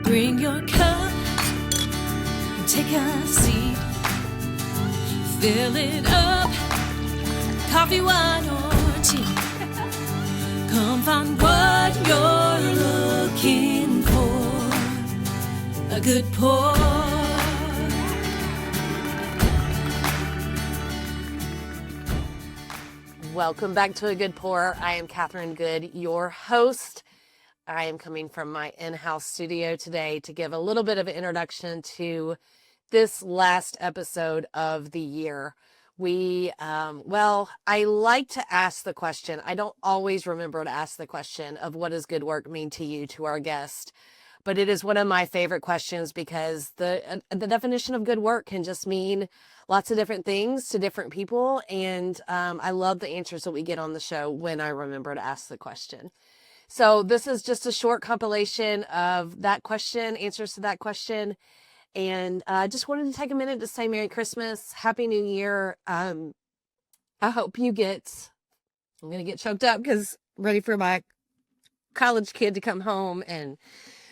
Bring your cup and take a seat. Fill it up, coffee, wine, or tea. Come find what you're looking for. A good pour. Welcome back to A Good Pour. I am Kathryn Good, your host. I am coming from my in-house studio today to give a little bit of an introduction to this last episode of the year. I like to ask the question. I don't always remember to ask the question of what does good work mean to you, to our guest. But it is one of my favorite questions because the definition of good work can just mean lots of different things to different people. And I love the answers that we get on the show when I remember to ask the question. So this is just a short compilation of that question, answers to that question. And I just wanted to take a minute to say Merry Christmas, Happy New Year. I hope you I'm going to get choked up because I'm ready for my college kid to come home and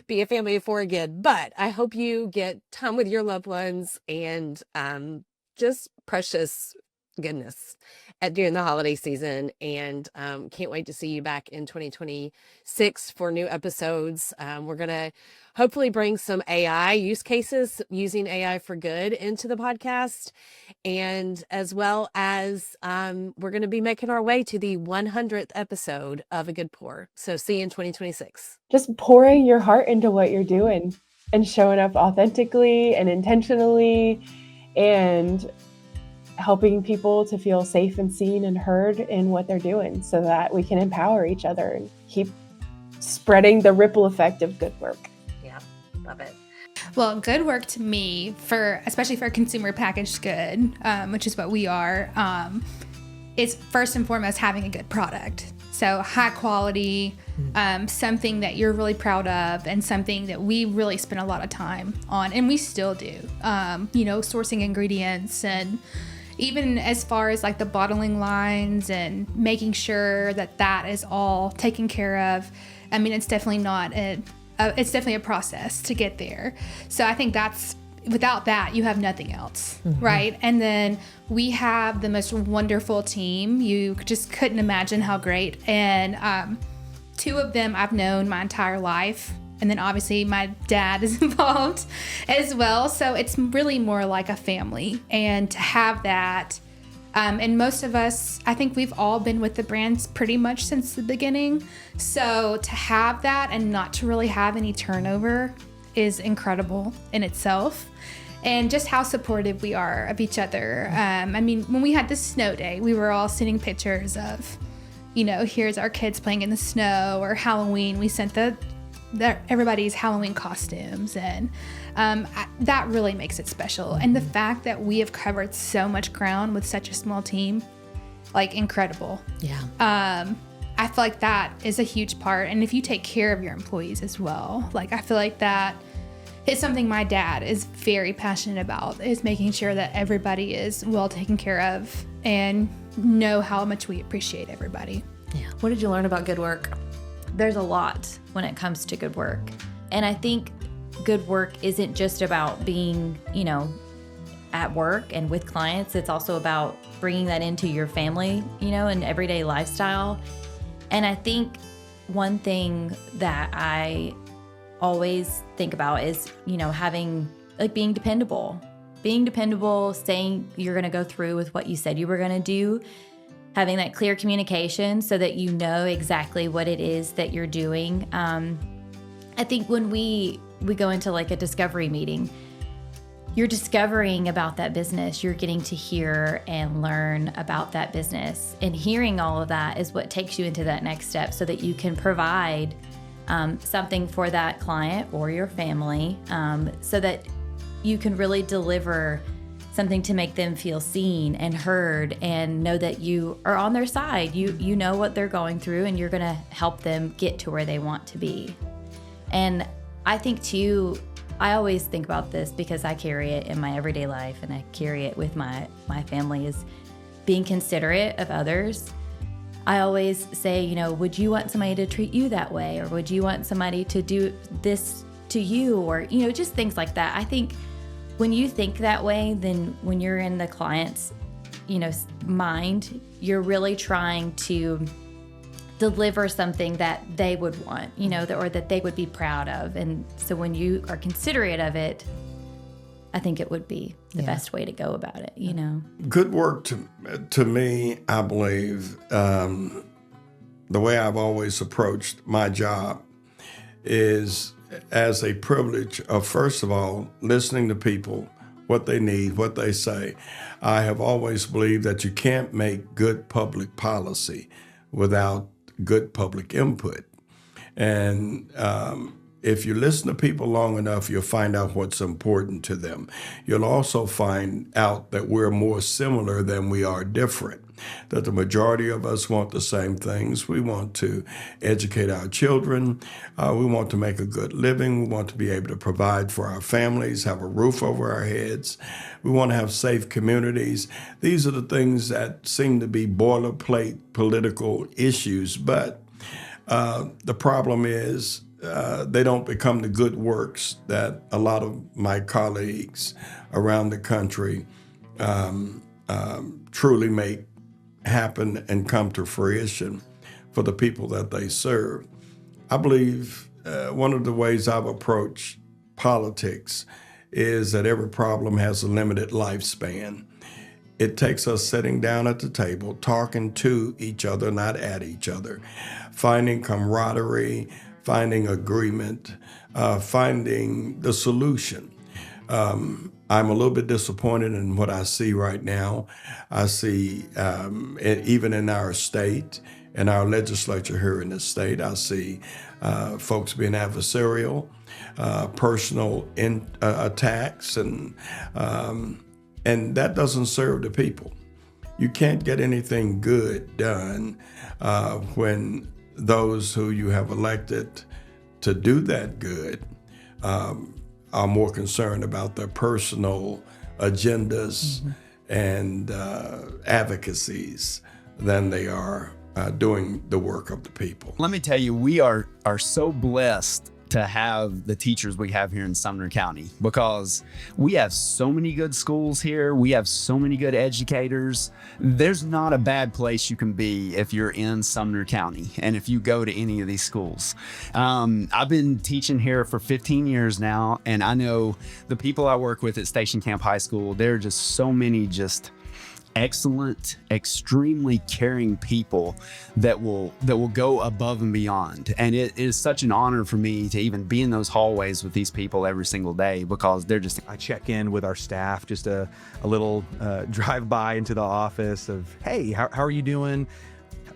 be a family of four again. But I hope you get time with your loved ones and just precious goodness during the holiday season. And can't wait to see you back in 2026 for new episodes. We're going to hopefully bring some AI use cases using AI for good into the podcast. And as well as we're going to be making our way to the 100th episode of A Good Pour. So see you in 2026. Just pouring your heart into what you're doing and showing up authentically and intentionally and helping people to feel safe and seen and heard in what they're doing so that we can empower each other and keep spreading the ripple effect of good work. Yeah, love it. Well, good work to me, especially for consumer packaged good, which is what we are, is first and foremost having a good product. So high quality, something that you're really proud of, and something that we really spend a lot of time on, and we still do. Sourcing ingredients, and even as far as like the bottling lines and making sure that is all taken care of. I mean, it's definitely it's definitely a process to get there. So I think without that, you have nothing else, right? And then we have the most wonderful team. You just couldn't imagine how great. And two of them I've known my entire life. And then obviously my dad is involved as well. So it's really more like a family. And to have that, and most of us, I think we've all been with the brands pretty much since the beginning. So to have that and not to really have any turnover is incredible in itself. And just how supportive we are of each other. When we had the snow day, we were all sending pictures of, here's our kids playing in the snow, or Halloween. We sent everybody's Halloween costumes, and that really makes it special. And the fact that we have covered so much ground with such a small team, like, incredible. Yeah. I feel like that is a huge part. And if you take care of your employees as well, like, I feel like that is something my dad is very passionate about, is making sure that everybody is well taken care of and know how much we appreciate everybody. Yeah. What did you learn about good work? There's a lot when it comes to good work. And I think good work isn't just about being, at work and with clients. It's also about bringing that into your family, and everyday lifestyle. And I think one thing that I always think about is, having, being dependable, saying you're going to go through with what you said you were going to do, having that clear communication so that you know exactly what it is that you're doing. I think when we go into like a discovery meeting, you're discovering about that business. You're getting to hear and learn about that business. And hearing all of that is what takes you into that next step so that you can provide something for that client or your family, so that you can really deliver something to make them feel seen and heard and know that you are on their side. You know what they're going through, and you're going to help them get to where they want to be. And I think too, I always think about this because I carry it in my everyday life, and I carry it with my family, is being considerate of others. I always say, would you want somebody to treat you that way? Or would you want somebody to do this to you, or, you know, just things like that. I think when you think that way, then when you're in the client's, you know, mind, you're really trying to deliver something that they would want, you know, or that they would be proud of. And so when you are considerate of it, I think it would be the best way to go about it, you know. Good work to me, I believe, the way I've always approached my job is as a privilege of, first of all, listening to people, what they need, what they say. I have always believed that you can't make good public policy without good public input. And if you listen to people long enough, you'll find out what's important to them. You'll also find out that we're more similar than we are different, that the majority of us want the same things. We want to educate our children. We want to make a good living. We want to be able to provide for our families, have a roof over our heads. We want to have safe communities. These are the things that seem to be boilerplate political issues, but the problem is they don't become the good works that a lot of my colleagues around the country truly make happen and come to fruition for the people that they serve. I believe one of the ways I've approached politics is that every problem has a limited lifespan. It takes us sitting down at the table, talking to each other, not at each other, finding camaraderie, finding agreement, finding the solution. I'm a little bit disappointed in what I see right now. I see, even in our state, in our legislature here in the state, I see folks being adversarial, personal attacks, and that doesn't serve the people. You can't get anything good done when those who you have elected to do that good are more concerned about their personal agendas and advocacies than they are doing the work of the people. Let me tell you, we are so blessed to have the teachers we have here in Sumner County, because we have so many good schools here. We have so many good educators. There's not a bad place you can be if you're in Sumner County and if you go to any of these schools. I've been teaching here for 15 years now, and I know the people I work with at Station Camp High School, there are just so many just excellent, extremely caring people that will go above and beyond. And it is such an honor for me to even be in those hallways with these people every single day, because they're just... I check in with our staff, just a little drive by into the office of, hey, how are you doing?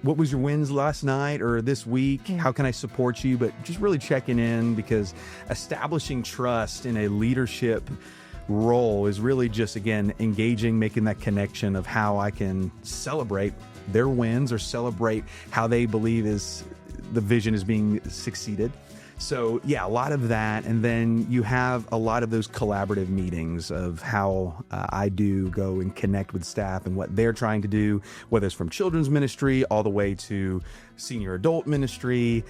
What was your wins last night or this week? How can I support you? But just really checking in, because establishing trust in a leadership role is really just, again, engaging, making that connection of how I can celebrate their wins or celebrate how they believe the vision is being succeeded. So yeah, a lot of that. And then you have a lot of those collaborative meetings of how I do go and connect with staff and what they're trying to do, whether it's from children's ministry all the way to senior adult ministry.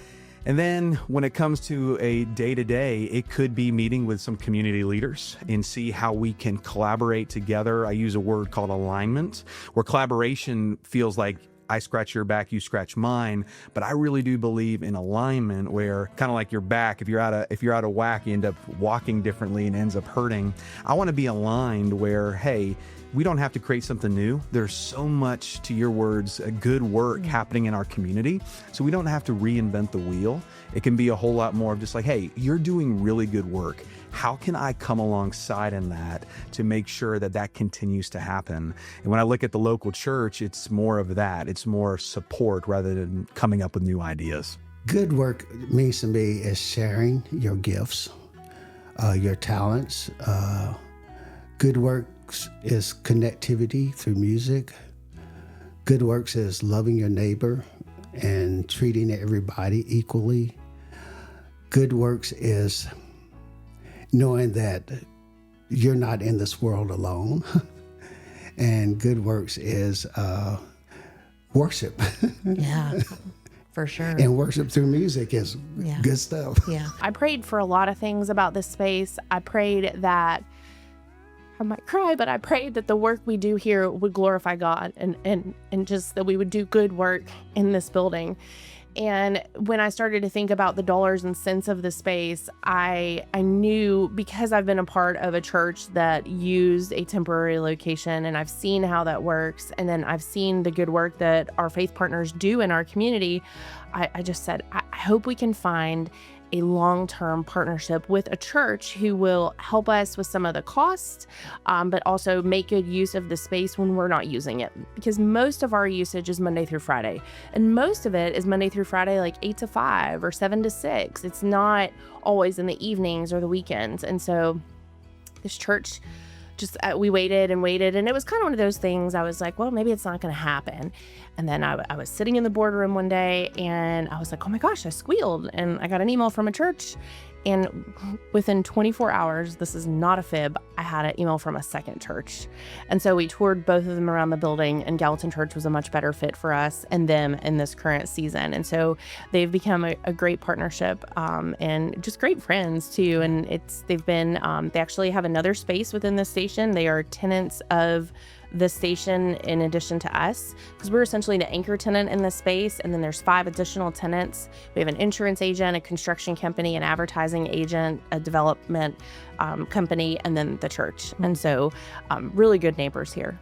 And then when it comes to a day-to-day, it could be meeting with some community leaders and see how we can collaborate together. I use a word called alignment, where collaboration feels like I scratch your back, you scratch mine. But I really do believe in alignment, where kind of like your back, if you're out of whack, you end up walking differently and ends up hurting. I want to be aligned where, hey, we don't have to create something new. There's so much, to your words, good work happening in our community. So we don't have to reinvent the wheel. It can be a whole lot more of just like, hey, you're doing really good work. How can I come alongside in that to make sure that that continues to happen? And when I look at the local church, it's more of that. It's more support rather than coming up with new ideas. Good work means to me is sharing your gifts, your talents. Good works is connectivity through music. Good works is loving your neighbor and treating everybody equally. Good works is knowing that you're not in this world alone. And good works is worship. Yeah, For sure. And worship through music is good stuff. Yeah. I prayed for a lot of things about this space. I prayed that, I might cry, but I prayed that the work we do here would glorify God and just that we would do good work in this building. And when I started to think about the dollars and cents of the space, I knew, because I've been a part of a church that used a temporary location, and I've seen how that works, and then I've seen the good work that our faith partners do in our community, I just said, I hope we can find a long-term partnership with a church who will help us with some of the costs, but also make good use of the space when we're not using it. Because most of our usage is Monday through Friday. And most of it is Monday through Friday, like 8 to 5 or 7 to 6. It's not always in the evenings or the weekends. And so this church, just we waited and waited, and it was kind of one of those things. I was like, well, maybe it's not going to happen. And then I was sitting in the boardroom one day, and I was like, oh my gosh, I squealed, and I got an email from a church. And within 24 hours, this is not a fib, I had an email from a second church. And so we toured both of them around the building, and Gallatin Church was a much better fit for us and them in this current season. And so they've become a great partnership, and just great friends too. And they've been, they actually have another space within the station. They are tenants of the station in addition to us, because we're essentially the anchor tenant in the space, and then there's 5 additional tenants. We have an insurance agent, a construction company, an advertising agent, a development company, and then the church. And so really good neighbors here.